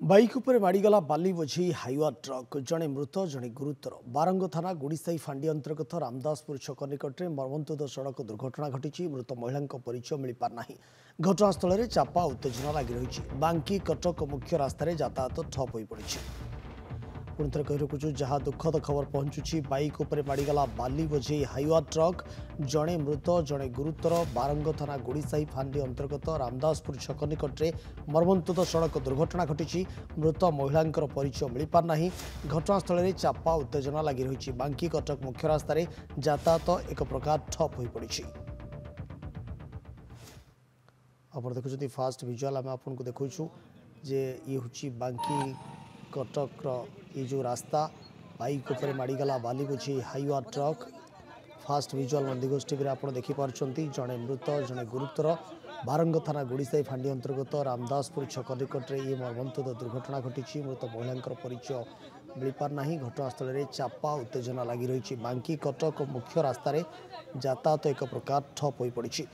Bike उपर माड़गला बाली बोझे Hyva truck जड़े मृत जड़े गुरुतर बारंग थाना गुड़ीसाई फांडी अंतर्गत रामदासपुर छक निकट में मर्मन्तुद सड़क दुर्घटना घटी मृत महिला परिचय मिल पारना घटनास्थल में चापा उत्तेजना लग रही बांकी कटक मुख्य रास्त यातायात ठप हो पड़ी पुणी थे कही रखुचु जहाँ दुखद खबर पहुंचुची बाइक उपर माड़गला बाली बोझे हाइवा ट्रक जड़े मृत जड़े गुरुतर बारंग थाना गुड़ीसाई फांडी अंतर्गत रामदासपुर छक निकट में मर्मन्तुद सड़क दुर्घटना घटी मृत महिला परिचय मिल पारना घटनास्थल में चापा उत्तेजना लग रही बांकी कटक मुख्य रास्त यातायात एक प्रकार ठप हो पड़ी आप देखुं फास्ट विजुअल आम आपको देखु जे ये हूँ बांकी कटक ये जो रास्ता बाइक उपर माड़गला बाली बोझे हाइवा ट्रक फास्ट विजुअल नंदीगोष्ठी में आप देखिपार जड़े मृत जड़े गुरुतर बारंग थाना गुड़ीसाई फांडी अंतर्गत रामदासपुर छक निकट में ये मर्मन्तुद दुर्घटना घटी मृत महिला परिचय मिल पारना घटनास्थल में चापा उत्तेजना लग रही बांकी कटक मुख्य रास्त यातायात एक प्रकार ठप हो पड़ी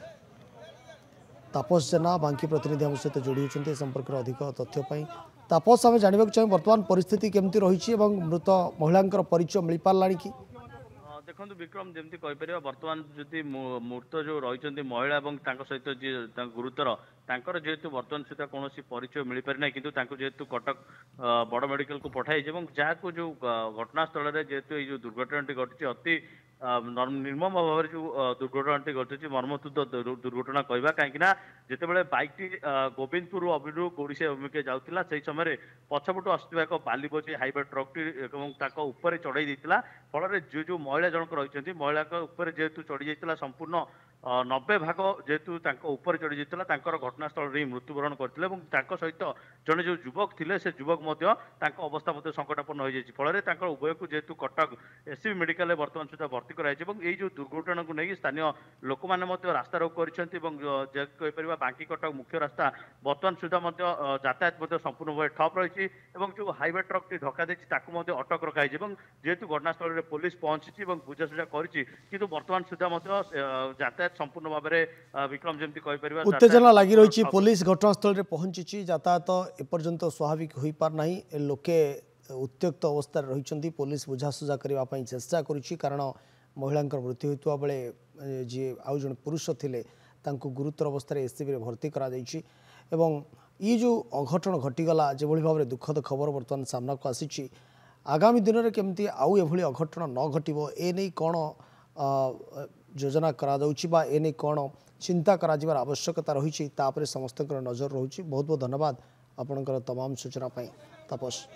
तापस जेना बांकी प्रतिनिधि आम सहित जोड़ी होती संपर्क में अधिक तथ्य तापस आम जानवा चाहिए बर्तमान परिस्थिति केमती रही मृत महिला परिचय मिल पारा कि देखो विक्रम जमी कहीपर बर्तमान जदि मृत जो रही महिला और सहित जी गुरुतर तांकर जेहेतु बर्तमान सुधा कौन परिचय मिल पारि ना किंतु जेहेतु कटक बड़ मेडिकल को पठाई जहाँ जो घटनास्थल में जेहेतु ये दुर्घटना घटी अति निर्मम भाव जो दुर्घटना घटी मर्मन्तुद दुर्घटना कहवा कहीं जिते बाइक टी गोविंदपुर अभिरू ओडिशा अभिमुखे जाऊला से समय पछपटू आसुवा एक बाली बोझे हाइवा ट्रक टी उपर चढ़ई देता फल जो महिला जनक रही महिला जेहेतु चढ़ी जाता संपूर्ण 90 भाग जेहेतु ऊपर चढ़ी जाता घटनास्थल में मृत्युवरण करते सहित जड़े जो युवक थे से युवक अवस्था संकटापन्न हो जाए फल उभय को जेहेतु कटक एससीबी मेडिकल बर्तमान सुधा भर्ती कराई जो दुर्घटना को लेकिन स्थानीय लोक मैंने रास्ता रोक कर बांकी कटक मुख्य रास्ता बर्तमान सुधा यातायात संपूर्ण भाव ठप रही जो हाइवा ट्रक टी धक्का देती अटक रखाई जेहेतु घटनास्थल में पुलिस पहुंची बुझासुझा कर बर्तमान सुधा यातायात संपूर्ण भाव में विक्रम जमी कहीपर उत्तेजना लगी रही पुलिस घटनास्थल में पहुंची यातायात एपर्यंत स्वाभाविक हो पारना लोके उत्त्यक्त अवस्था रही पुलिस बुझासुझा करने चेष्टा करुच्ची कारण महिला मृत्यु होता बेले जी आउ जन पुरुष थे गुरुतर अवस्था एससीबी भर्ती करा ये जो अघटन घटीगला जो भाव में दुखद खबर बर्तमान सामना को आसी आगामी दिन में केमती आउ एभली अघटन न घटव एने कौन योजना करा एने कौन चिंता कर आवश्यकता रही समस्त नजर रही बहुत बहुत धन्यवाद आपणकर तमाम सूचना तापस।